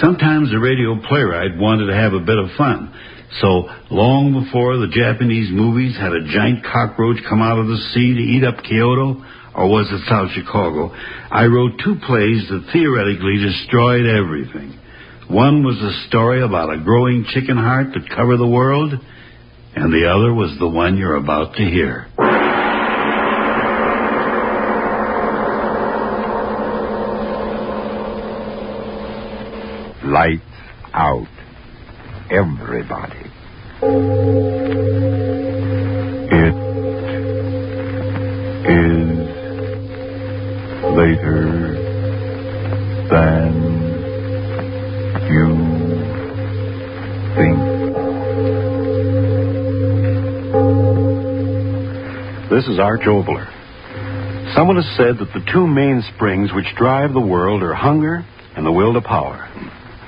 Sometimes the radio playwright wanted to have a bit of fun. So, long before the Japanese movies had a giant cockroach come out of the sea to eat up Kyoto, or was it South Chicago, I wrote 2 plays that theoretically destroyed everything. One was a story about a growing chicken heart that covered the world, and the other was the one you're about to hear. Lights out. Everybody. It is later than you think. This is Arch Oboler. Someone has said that the 2 main springs which drive the world are hunger and the will to power.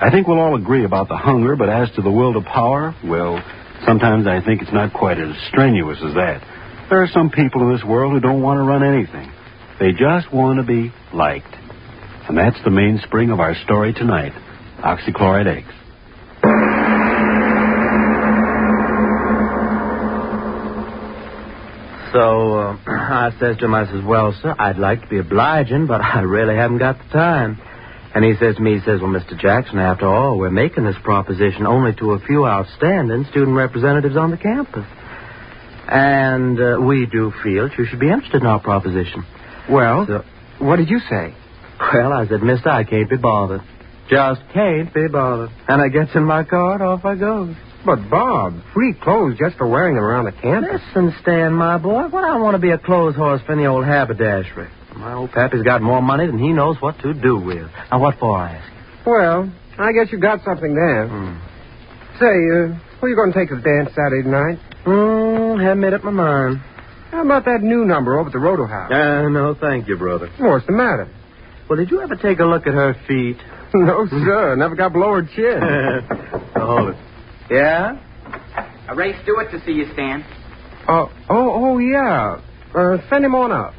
I think we'll all agree about the hunger, but as to the will to power, well, sometimes I think it's not quite as strenuous as that. There are some people in this world who don't want to run anything. They just want to be liked. And that's the mainspring of our story tonight, Oxychloride X. So, I says to him, I says, well, sir, I'd like to be obliging, but I really haven't got the time. And he says to me, well, Mr. Jackson, after all, we're making this proposition only to a few outstanding student representatives on the campus. And we do feel you should be interested in our proposition. Well, So, what did you say? well, I said, mister, I can't be bothered. Just can't be bothered. And I gets in my car and off I goes. But, Bob, free clothes just for wearing them around the campus. Listen, Stan, my boy, what I want to be a clothes horse for any old haberdashery. My old pappy's got more money than he knows what to do with. Now, what for, I ask? Well, I guess you got something there. Say, who are you going to take to the dance Saturday night? Haven't made up my mind. How about that new number over at the Roto House? No, thank you, brother. What's the matter? Well, did you ever take a look at her feet? No, sir. Never got below her chin. Hold it. Yeah? Ray Stewart to see you, Stan. Yeah. Send him on up.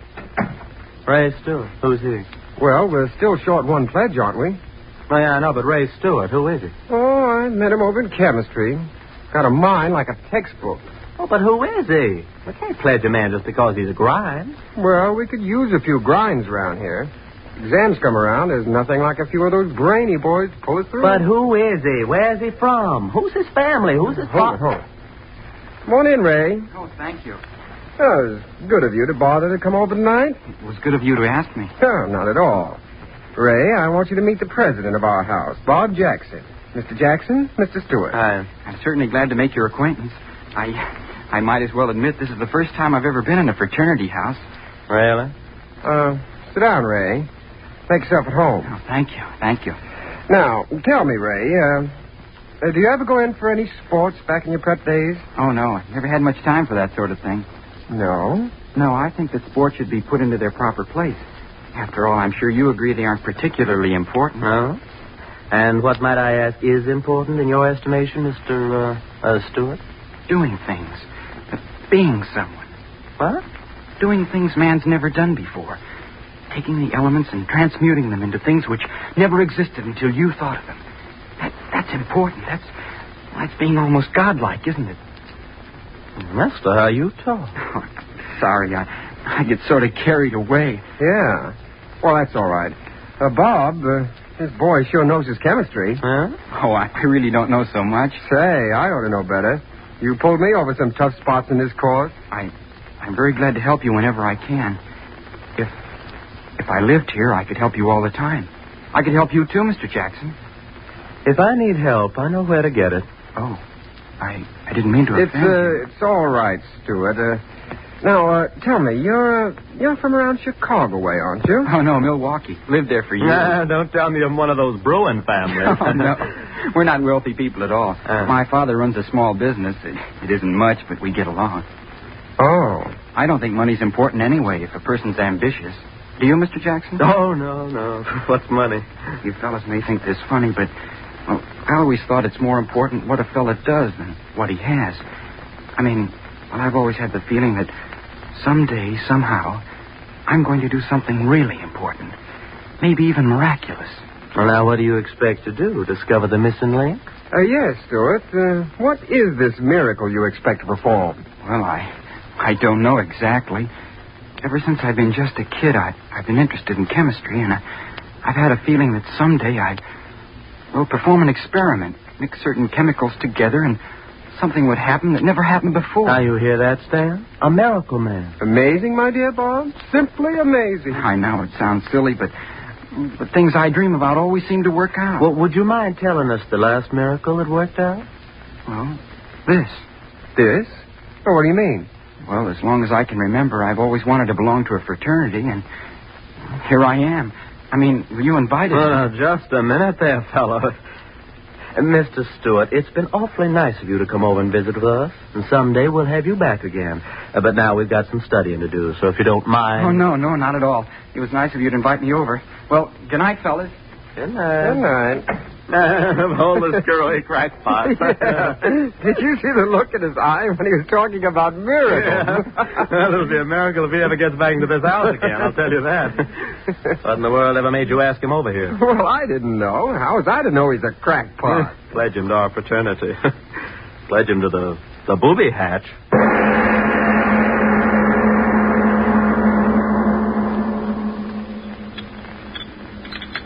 Ray Stewart. Who's he? Well, we're still short one pledge, aren't we? Oh, yeah, I know, but Ray Stewart, who is he? Oh, I met him over in chemistry. Got a mind like a textbook. Oh, but who is he? We can't pledge a man just because he's a grind. Well, we could use a few grinds around here. Exams come around, there's nothing like a few of those brainy boys to pull us through. But who is he? Where's he from? Who's his family? Who's his Hold it. Come on in, Ray. Oh, thank you. Oh, it was good of you to bother to come over tonight. It was good of you to ask me. Oh, not at all. Ray, I want you to meet the president of our house, Bob Jackson. Mr. Jackson, Mr. Stewart. I'm certainly glad to make your acquaintance. I might as well admit this is the first time I've ever been in a fraternity house. Really? Sit down, Ray. Make yourself at home. Oh, thank you. Now, tell me, Ray, do you ever go in for any sports back in your prep days? Oh, no, I've never had much time for that sort of thing. No? No, I think that sports should be put into their proper place. After all, I'm sure you agree they aren't particularly important. No? And what, might I ask, is important in your estimation, Mr. Stewart? Doing things. Being someone. What? Doing things man's never done before. Taking the elements and transmuting them into things which never existed until you thought of them. That's important. That's being almost godlike, isn't it? Mister, how you talk. Oh, sorry, I get sort of carried away. Yeah. Well, that's all right. Bob, this boy sure knows his chemistry. Huh? Oh, I really don't know so much. Say, I ought to know better. You pulled me over some tough spots in this course. I'm very glad to help you whenever I can. If I lived here, I could help you all the time. I could help you too, Mr. Jackson. If I need help, I know where to get it. Oh, I didn't mean to offend you. It's all right, Stewart. Now, tell me, you're from around Chicago way, aren't you? Oh, no, Milwaukee. Lived there for years. Don't tell me I'm one of those brewing families. Oh, no. We're not wealthy people at all. My father runs a small business. It isn't much, but we get along. Oh. I don't think money's important anyway if a person's ambitious. Do you, Mr. Jackson? Oh, no. What's money? You fellas may think this funny, but I always thought it's more important what a fella does than what he has. I've always had the feeling that someday, somehow, I'm going to do something really important. Maybe even miraculous. Well, now, what do you expect to do? Discover the missing link? Yes, Stuart. What is this miracle you expect to perform? Well, I don't know exactly. Ever since I've been just a kid, I've been interested in chemistry, and I've had a feeling that someday will perform an experiment, mix certain chemicals together, and something would happen that never happened before. Now, you hear that, Stan? A miracle man. Amazing, my dear Bob. Simply amazing. I know it sounds silly, but things I dream about always seem to work out. Well, would you mind telling us the last miracle that worked out? Well, this. This? Oh, what do you mean? Well, as long as I can remember, I've always wanted to belong to a fraternity, and here I am. I mean, you invited me. Well, just a minute there, fellow. Mr. Stewart, it's been awfully nice of you to come over and visit with us, and someday we'll have you back again. But now we've got some studying to do, so if you don't mind... Oh, no, not at all. It was nice of you to invite me over. Well, good night, fellas. Good night. Good night. Hold the screwy crackpot. Yeah. Did you see the look in his eye when he was talking about miracles? Yeah. Well, it'll be a miracle if he ever gets back into this house again, I'll tell you that. What in the world ever made you ask him over here? Well, I didn't know. How was I to know he's a crackpot? Pledge him to our fraternity. Pledge him to the booby hatch.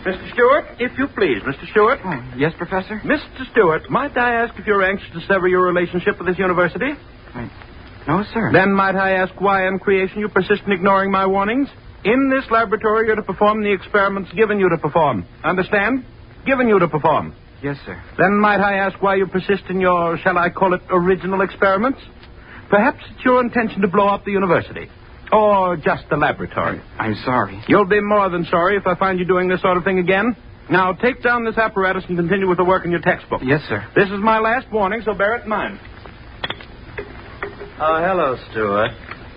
Mr. Stewart, if you please, Mr. Stewart. Oh, yes, Professor? Mr. Stewart, might I ask if you're anxious to sever your relationship with this university? No, sir. Then might I ask why in creation you persist in ignoring my warnings? In this laboratory, you're to perform the experiments given you to perform. Understand? Given you to perform. Yes, sir. Then might I ask why you persist in your, shall I call it, original experiments? Perhaps it's your intention to blow up the university. Or just the laboratory. I'm sorry. You'll be more than sorry if I find you doing this sort of thing again. Now, take down this apparatus and continue with the work in your textbook. Yes, sir. This is my last warning, so bear it in mind. Oh, hello, Stuart.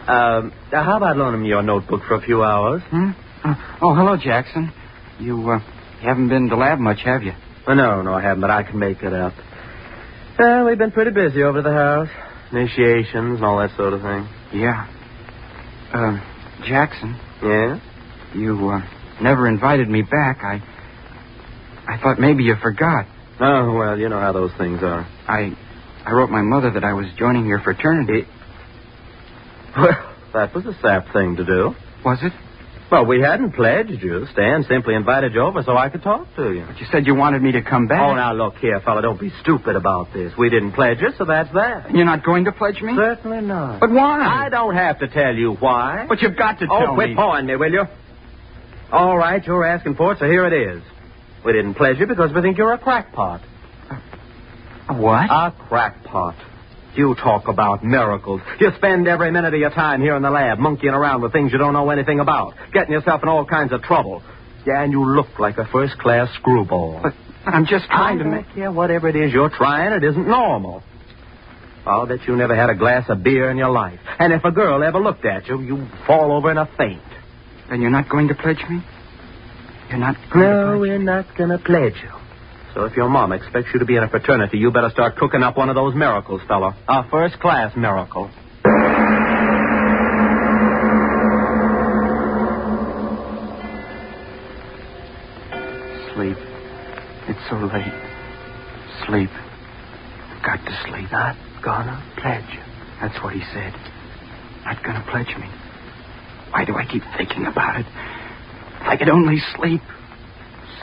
How about loaning me your notebook for a few hours? Oh, hello, Jackson. You haven't been to lab much, have you? No, I haven't, but I can make it up. Well, we've been pretty busy over at the house. Initiations and all that sort of thing. Yeah. Jackson. Yeah? You, never invited me back. I thought maybe you forgot. Oh, well, you know how those things are. I wrote my mother that I was joining your fraternity. Well, that was a sap thing to do. Was it? Well, we hadn't pledged you. Stan simply invited you over so I could talk to you. But you said you wanted me to come back. Oh, now, look here, fella. Don't be stupid about this. We didn't pledge you, so that's that. You're not going to pledge me? Certainly not. But why? I don't have to tell you why. But you've got to tell me. Oh, quit pawing me, will you? All right, you're asking for it, so here it is. We didn't pledge you because we think you're a crackpot. A what? A crackpot. You talk about miracles. You spend every minute of your time here in the lab monkeying around with things you don't know anything about, getting yourself in all kinds of trouble. Yeah, and you look like a first-class screwball. But I'm just trying to make... Yeah, whatever it is you're trying, it isn't normal. I'll bet you never had a glass of beer in your life. And if a girl ever looked at you, you'd fall over in a faint. Then you're not going to pledge me? You're not going to pledge me? No, we're not going to pledge you. So if your mom expects you to be in a fraternity, you better start cooking up one of those miracles, fella. A first-class miracle. Sleep. It's so late. Sleep. I've got to sleep. Not gonna pledge you. That's what he said. Not gonna pledge me. Why do I keep thinking about it? If I could only sleep.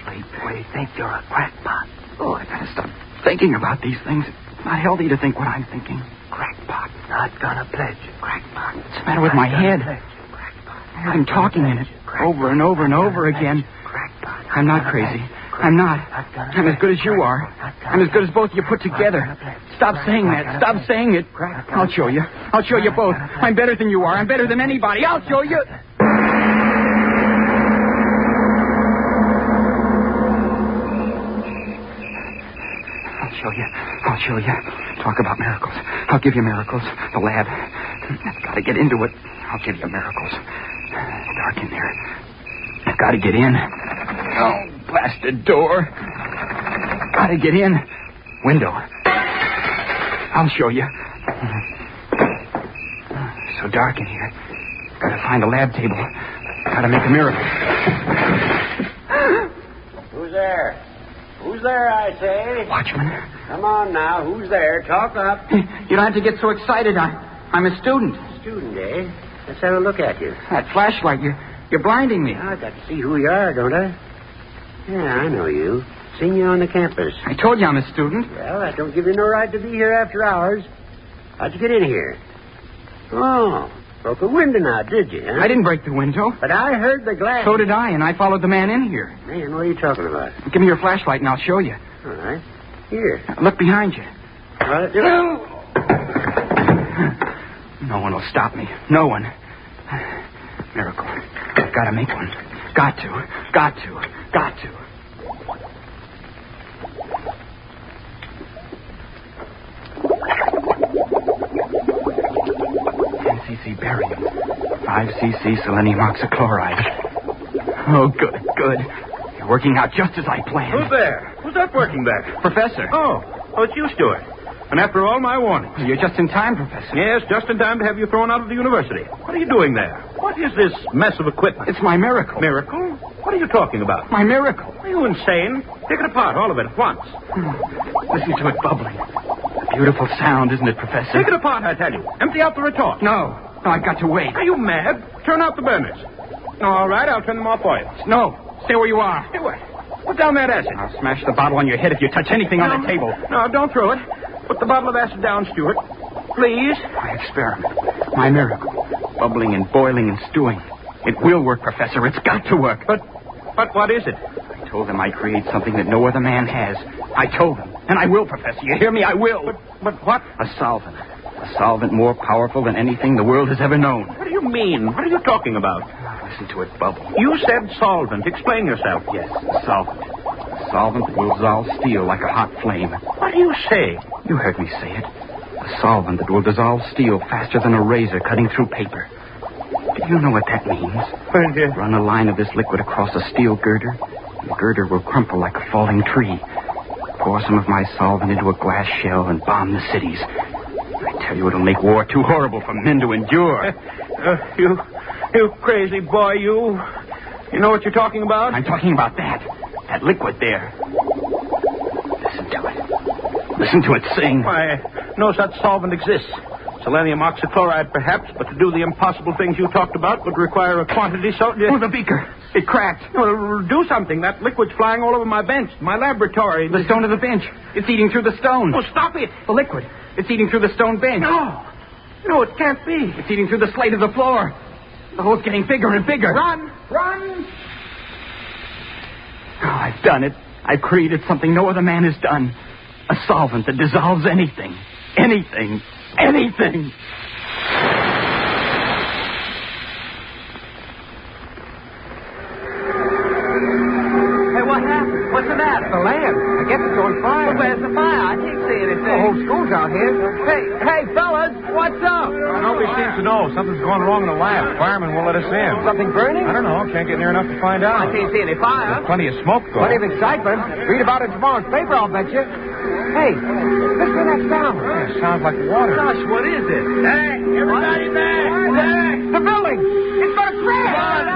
Sleep. We think you're a crackpot. Oh, I gotta stop thinking about these things. It's not healthy to think what I'm thinking. Crackpot. Not gonna pledge you. Crackpot. What's the matter with my head? I'm talking in it over and over and over again. I'm not crazy. I'm not. I'm as good as you are. I'm as good as both of you put together. Stop saying that. Stop saying it. I'll show you. I'll show you both. I'm better than you are. I'm better than anybody. I'll show you. I'll show you. Talk about miracles. I'll give you miracles. The lab. I've got to get into it. I'll give you miracles. It's dark in there. I've got to get in. Oh, blasted door. Got to get in. Window. I'll show you. So dark in here. Got to find a lab table. Got to make a miracle. Who's there? Who's there, I say? Watchman. Come on now. Who's there? Talk up. You don't have to get so excited. I'm a student. Student, eh? Let's have a look at you. That flashlight, you're blinding me. I got to see who you are, don't I? Yeah, I know you. Seen you on the campus. I told you I'm a student. Well, that don't give you no right to be here after hours. How'd you get in here? Oh, broke a window now, did you, huh? I didn't break the window. But I heard the glass. So did I, and I followed the man in here. Man, what are you talking about? Give me your flashlight, and I'll show you. All right. Here. Look behind you. Well, No one will stop me. No one. Miracle. I've got to make one. Got to. 10 cc barium. 5 cc selenium oxychloride. Oh, good. You're working out just as I planned. Who's there? Who's that working back? Professor. Oh, it's you, Stuart. And after all my warnings. You're just in time, Professor. Yes, just in time to have you thrown out of the university. What are you doing there? What is this mess of equipment? It's my miracle. Miracle? What are you talking about? My miracle. Are you insane? Take it apart, all of it, at once. Listen to it bubbling. Beautiful sound, isn't it, Professor? Take it apart, I tell you. Empty out the retort. No, I've got to wait. Are you mad? Turn out the burners. All right, I'll turn them off for you. No, stay where you are. Hey, wait. Put down that acid. I'll smash the bottle on your head if you touch anything on the table. No, don't throw it. Put the bottle of acid down, Stuart. Please. My experiment. My miracle. Bubbling and boiling and stewing. It will work, Professor. It's got to work. But what is it? I told them I'd create something that no other man has. I told them. And I will, Professor. You hear me? I will. But what? A solvent. A solvent more powerful than anything the world has ever known. What do you mean? What are you talking about? Listen to it bubble. You said solvent. Explain yourself. Yes, a solvent. A solvent that will dissolve steel like a hot flame. What do you say? You heard me say it. A solvent that will dissolve steel faster than a razor cutting through paper. Do you know what that means? Run a line of this liquid across a steel girder, and the girder will crumple like a falling tree. Pour some of my solvent into a glass shell and bomb the cities. I tell you, it'll make war too horrible for men to endure. You crazy boy, you. You know what you're talking about? I'm talking about that. That liquid there. Listen to it. Listen to it sing. Why, no such solvent exists. Selenium oxychloride, perhaps, but to do the impossible things you talked about would require a quantity so... Oh, the beaker. It cracked. No, do something. That liquid's flying all over my bench, my laboratory. The stone of the bench. It's eating through the stone. Oh, stop it. The liquid. It's eating through the stone bench. No, it can't be. It's eating through the slate of the floor. The hole's getting bigger and bigger. Run! Oh, I've done it. I've created something no other man has done. A solvent that dissolves anything. Anything. Hey, what happened? What's the matter? The lamp. I guess it's on fire. Well, where's the fire? I can't see anything. The whole school's out here. Hey, fellas, what's up? Nobody seems to know. Something's going wrong in the lab. Firemen won't let us in. Something burning? I don't know. Can't get near enough to find out. I can't see any fire. There's plenty of smoke going. Plenty of excitement. Read about it in tomorrow's paper, I'll bet you. Hey, listen to that sound. Yeah, it sounds like water. Gosh, what is it? Hey, everybody back! Back! The building! It's going to crash! Run!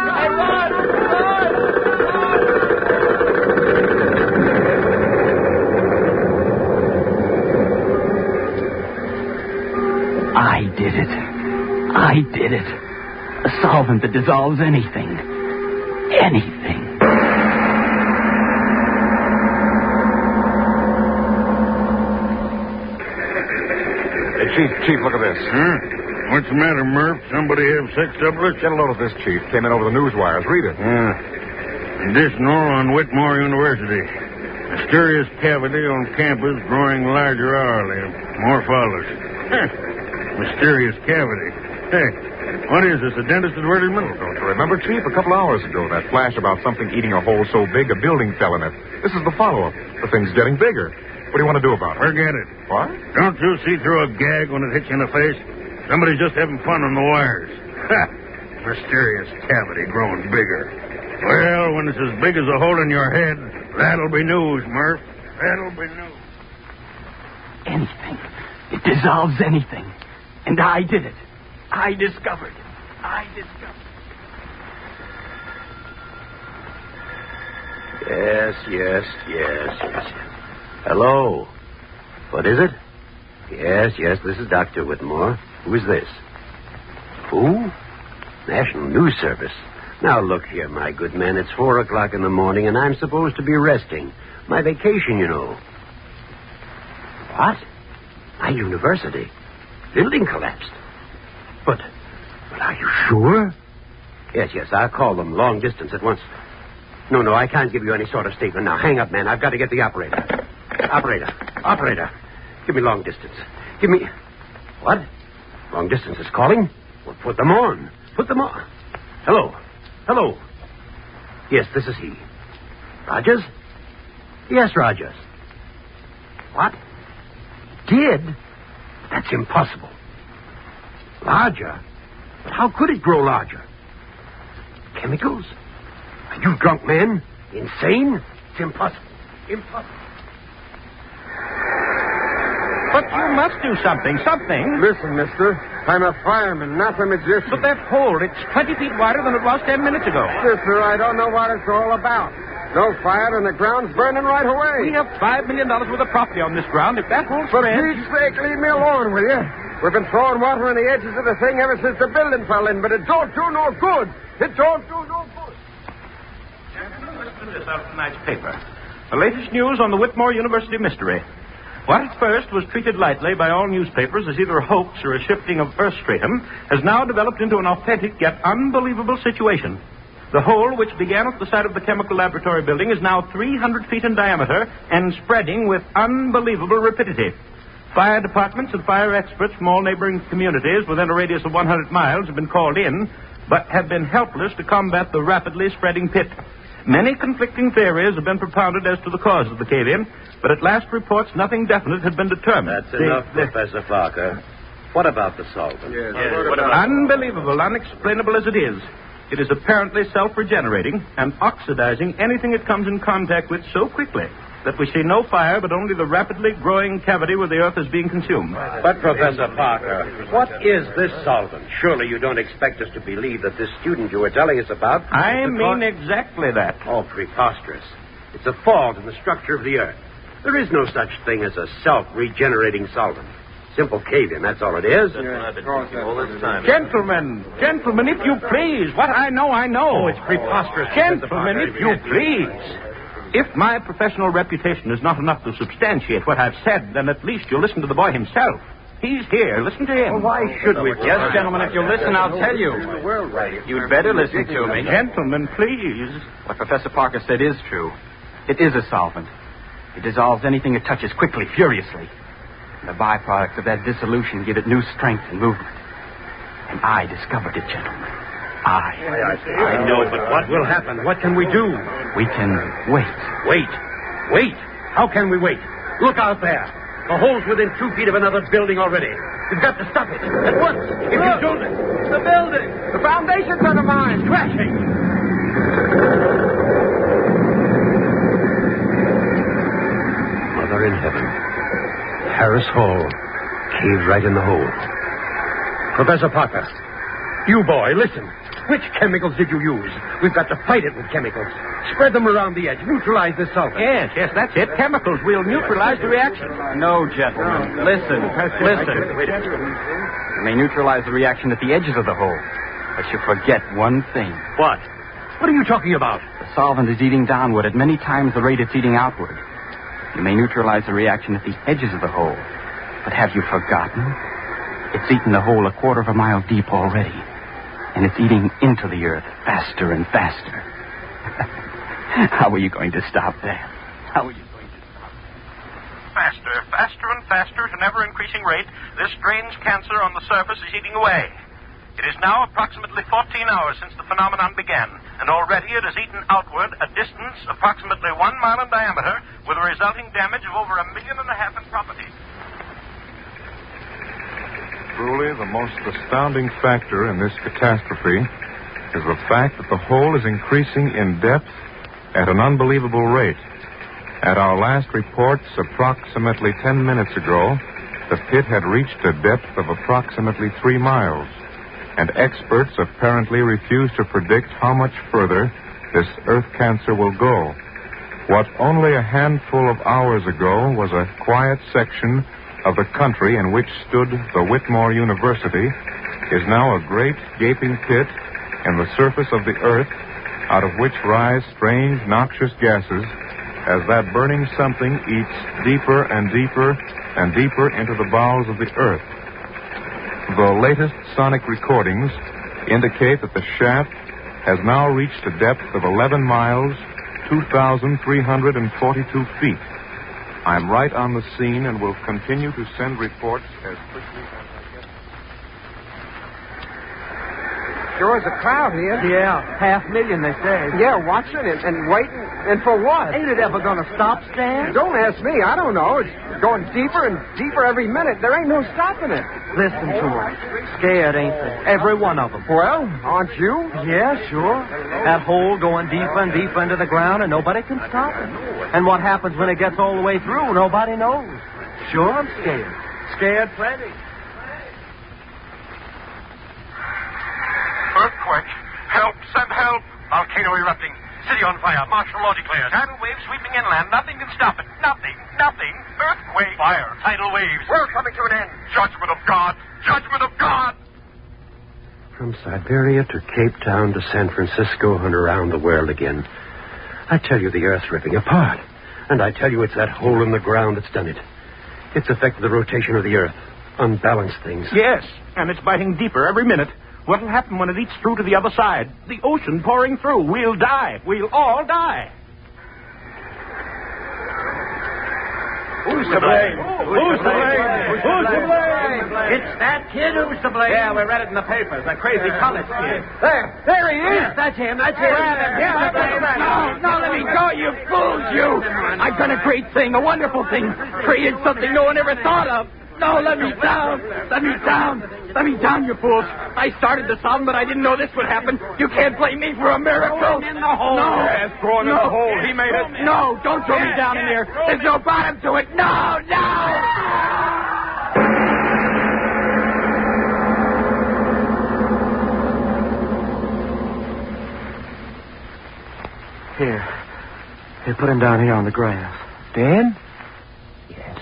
I did it. A solvent that dissolves anything. Anything. Hey, Chief, look at this. Huh? What's the matter, Murph? Somebody have sex doublets? Get a load of this, Chief. Came in over the news wires. Read it. Additional on Whitmore University. Mysterious cavity on campus growing larger hourly. More follows. Mysterious cavity. Hey, what is this, a dentist advertisement? Oh, don't you remember, Chief? A couple hours ago, that flash about something eating a hole so big a building fell in it. This is the follow-up. The thing's getting bigger. What do you want to do about it? Forget it. What? Don't you see through a gag when it hits you in the face? Somebody's just having fun on the wires. Ha! Mysterious cavity growing bigger. Well, when it's as big as a hole in your head, that'll be news, Murph. That'll be news. Anything. It dissolves anything. And I did it. I discovered it. Yes. Hello. What is it? Yes, this is Dr. Whitmore. Who is this? Who? National News Service. Now, look here, my good man. It's 4 o'clock in the morning, and I'm supposed to be resting. My vacation, you know. What? My university. Building collapsed. But are you sure? Yes, I'll call them long distance at once. No, I can't give you any sort of statement now. Hang up, man. I've got to get the operator. Operator. Give me long distance. Give me... What? Long distance is calling? Well, put them on. Hello. Yes, this is he. Rogers? Yes, Rogers. What? Did? That's impossible. Larger? But how could it grow larger? Chemicals? Are you drunk, man? Insane? It's impossible. But you must do something. Listen, mister. I'm a fireman, not a magician. But that hole, it's 20 feet wider than it was 10 minutes ago. Mister, I don't know what it's all about. No fire and the ground's burning right away. We have $5 million worth of property on this ground. If that whole For spread... Pete's sake, leave me alone, will you? We've been throwing water on the edges of the thing ever since the building fell in, but it don't do no good. Gentlemen, listen to this out of tonight's paper. The latest news on the Whitmore University mystery. What at first was treated lightly by all newspapers as either a hoax or a shifting of earth stratum has now developed into an authentic yet unbelievable situation. The hole, which began at the site of the chemical laboratory building, is now 300 feet in diameter and spreading with unbelievable rapidity. Fire departments and fire experts from all neighboring communities within a radius of 100 miles have been called in, but have been helpless to combat the rapidly spreading pit. Many conflicting theories have been propounded as to the cause of the cave-in, but at last reports nothing definite had been determined. That's enough, Professor Parker. What about the solvent? Yes. Unbelievable, unexplainable as it is apparently self-regenerating and oxidizing anything it comes in contact with so quickly that we see no fire but only the rapidly growing cavity where the earth is being consumed. But, Professor Parker, what is this solvent? Surely you don't expect us to believe that this student you were telling us about... I mean exactly that. Oh, preposterous. It's a fault in the structure of the earth. There is no such thing as a self-regenerating solvent. Simple cave-in, that's all it is. Gentlemen, if you please. What I know. Oh, it's preposterous. Gentlemen, if you please. If my professional reputation is not enough to substantiate what I've said, then at least you'll listen to the boy himself. He's here. Listen to him. Well, why should we? Yes, gentlemen, if you'll listen, I'll tell you. You'd better listen to me. Gentlemen, please. What Professor Parker said is true. It is a solvent. It dissolves anything it touches quickly, furiously. And the byproducts of that dissolution give it new strength and movement. And I discovered it, gentlemen. I know, but what will happen? What can we do? We can wait. Wait? How can we wait? Look out there. The hole's within 2 feet of another building already. We've got to stop it. At once. If you don't... The building. The foundation's undermined. Crashing. Mother in heaven. Harris Hall. Caved right in the hole. Professor Parker. You boy, listen. Which chemicals did you use? We've got to fight it with chemicals. Spread them around the edge. Neutralize the solvent. Yes, that's it. Chemicals. We'll neutralize the reaction. No, gentlemen. Listen. You may neutralize the reaction at the edges of the hole. But you forget one thing. What? What are you talking about? The solvent is eating downward at many times the rate it's eating outward. You may neutralize the reaction at the edges of the hole. But have you forgotten? It's eaten the hole 1/4 mile deep already. And it's eating into the earth faster and faster. How are you going to stop that? Faster and faster at an ever-increasing rate, this strange cancer on the surface is eating away. It is now approximately 14 hours since the phenomenon began, and already it has eaten outward a distance approximately 1 mile in diameter, with a resulting damage of over 1.5 million in property. Truly, the most astounding factor in this catastrophe is the fact that the hole is increasing in depth at an unbelievable rate. At our last reports, approximately 10 minutes ago, the pit had reached a depth of approximately 3 miles, and experts apparently refuse to predict how much further this earth cancer will go. What only a handful of hours ago was a quiet section of the country in which stood the Whitmore University is now a great gaping pit in the surface of the earth, out of which rise strange noxious gases as that burning something eats deeper and deeper and deeper into the bowels of the earth. The latest sonic recordings indicate that the shaft has now reached a depth of 11 miles, 2,342 feet. I'm right on the scene and will continue to send reports as quickly as I get them. Sure is a crowd here. Yeah, 500,000, they say. Yeah, watching and waiting. And for what? Ain't it ever going to stop, Stan? Don't ask me. I don't know. It's going deeper and deeper every minute. There ain't no stopping it. Listen to them. Scared, ain't they? Every one of them. Well, aren't you? Yeah, sure. That hole going deeper and deeper into the ground, and nobody can stop it. And what happens when it gets all the way through, nobody knows. Sure, I'm scared. Scared plenty. Earthquake. Help. Send help. Volcano erupting. City on fire. Martial law declared. Tidal waves sweeping inland. Nothing can stop it. Nothing. Nothing. Earthquake. Fire. Tidal waves. We're coming to an end. Judgment of God. Judgment of God. From Siberia to Cape Town to San Francisco and around the world again. I tell you, the Earth's ripping apart. And I tell you, it's that hole in the ground that's done it. It's affected the rotation of the Earth. Unbalanced things. Yes, and it's biting deeper every minute. What'll happen when it eats through to the other side? The ocean pouring through. We'll die. We'll all die. Who's to blame? Who's to blame? Who's to blame? It's that kid who's to blame. Yeah, we read it in the papers. That crazy college kid. There he is. Yes, that's him. That's him. No, let me go, you fools, you. I've done a great thing, a wonderful thing. Created something no one ever thought of. No, let me down. Let me down. Let me down, you fools. I started the song, but I didn't know this would happen. You can't blame me for a miracle. Throw him in the hole. No. Yes, throw him in the hole. He made it. No, don't throw me down in there. There's no bottom to it. No, no. Here, put him down here on the grass. Dan? Yes.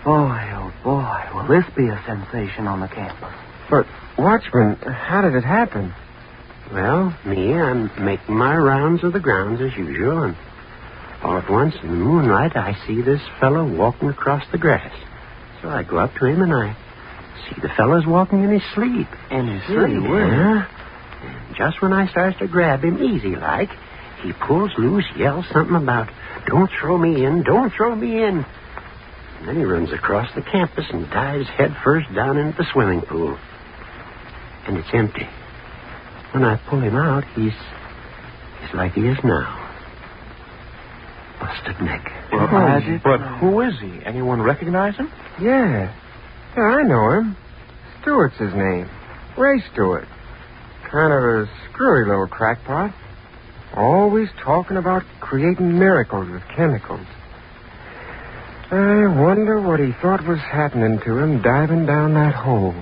Boy, oh boy, will this be a sensation on the campus. But, Watchman, how did it happen? Well, I'm making my rounds of the grounds as usual, and all at once in the moonlight I see this fellow walking across the grass. So I go up to him and I see the fellow's walking in his sleep. In his sleep? Yeah. And just when I starts to grab him easy like, he pulls loose, yells something about, "Don't throw me in, don't throw me in." And then he runs across the campus and dives head first down into the swimming pool. And it's empty. When I pull him out, he's like he is now. Busted neck. But who is he? Anyone recognize him? Yeah, I know him. Stewart's his name. Ray Stewart. Kind of a screwy little crackpot. Always talking about creating miracles with chemicals. I wonder what he thought was happening to him diving down that hole.